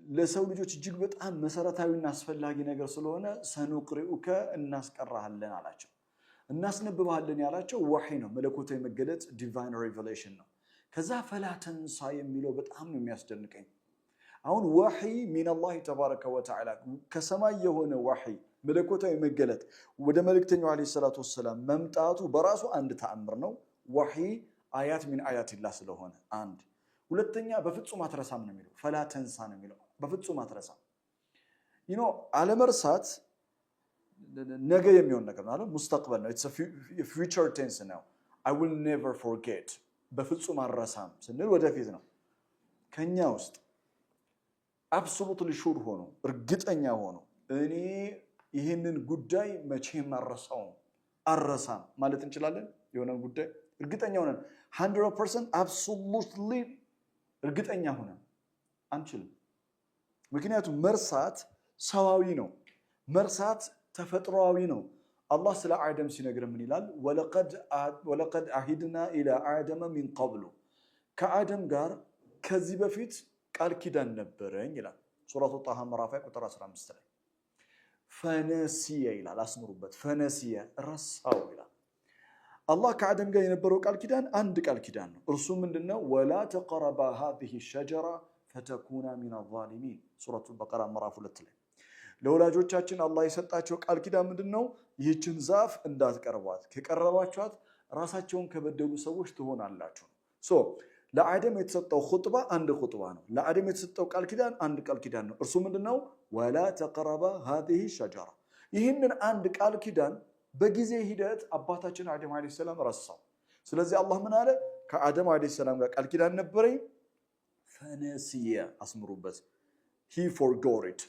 ለሰው ልጆች እጅግ በጣም መሰረታዊና አስፈላጊ ነገር ስለሆነ ሰኑቅሪኡከ እናስቀራለን አላቸው። እናስነብባለን ያላቸው ወህይ ነው፣ መለኮታዊ መገለጥ ዲቫይን ሪቨሌሽን ነው። ከዛ ፈላ ተንሳ የሚለው በጣም ነው የሚያስደንቀኝ። አሁን ወህይ ሚነላህ ተባረከ ወተዓላ ከሰማይ የሆነ ወህይ መለኮታዊ መገለጥ ወደ መልእክተኛው አለይሂ ሰላቱ ወሰላም መምጣቱ በራሱ አንድ ተአምር ነው። ወህይ አያት ሚን አያቲላህ ስለሆነ አንድ። ሁለተኛ በፍጹም አትረሳም ነው የሚለው፣ ፈላ ተንሳ ነው የሚለው፣ በፍጹም አትረሳም። አለመርሳት ነገ የሚሆን ነገር ነው፣ ሙስተቅበል ነው፣ ኢትስ አ ፊውቸር ቴንስ ነው። I will never forget በፍጹም አልረሳም ስንል ወደፊት ነው። ከኛ ውስጥ አብሶሉትሊ ሹር ሆኖ እርግጠኛ ሆኖ እኔ ይህንን ጉዳይ መቼም አልረሳም ማለት እንችላለን። የሆነ ጉዳይ እርግጠኛ ሆነን 100% አብሶሉትሊ እርግጠኛ ሆነን አንችልም። ምክንያቱም መርሳት ሰዋዊ ነው፣ መርሳት ተፈጥሯዊ ነው። አላህ ስለ አደም ሲነግር ምን ይላል? ወለቀድ አሂድና ኢላ አደመ ሚን ቀብሉ፣ ከአደም ጋር ከዚህ በፊት ቃል ኪዳን ነበረኝ ይላል ሱረቱ ጣሃ ምዕራፍ ቁጥር 15 ላይ። ፈነሲየ ይላል፣ አስምሩበት፣ ፈነሲየ ረሳው ይላል። አላህ ከአደም ጋር የነበረው ቃል ኪዳን አንድ ቃል ኪዳን ነው። እርሱ ምንድነው? ወላ ተቀረባ ሃዚሂ ሸጀራ ፈተኩና ሚነ ዛሊሚን ሱረቱ በቀራ ምዕራፍ 2 ላይ ለወላጆቻችን አላህ የሰጣቸው ቃል ኪዳን ምንድነው? ይህችን ዛፍ እንዳትቀርቧት፣ ከቀረባችኋት ራሳቸውን ከበደሉ ሰዎች ትሆናላችሁ። ለአደም የተሰጠው ኹጥባ አንድ ኹጥባ ነው። ለአደም የተሰጠው ቃል ኪዳን አንድ ቃል ኪዳን ነው። እርሱ ምንድነው? ወላ ተቀረባ ሃዚሂ ሸጀራ። ይህንን አንድ ቃል ኪዳን በጊዜ ሂደት አባታችን አደም አለይሂ ሰላም ረሳው። ስለዚህ አላህ ምን አለ? ከአደም አለይሂ ሰላም ጋር ቃል ኪዳን ነበረኝ፣ ፈነሲየ፣ አስምሩበት፣ he forgot it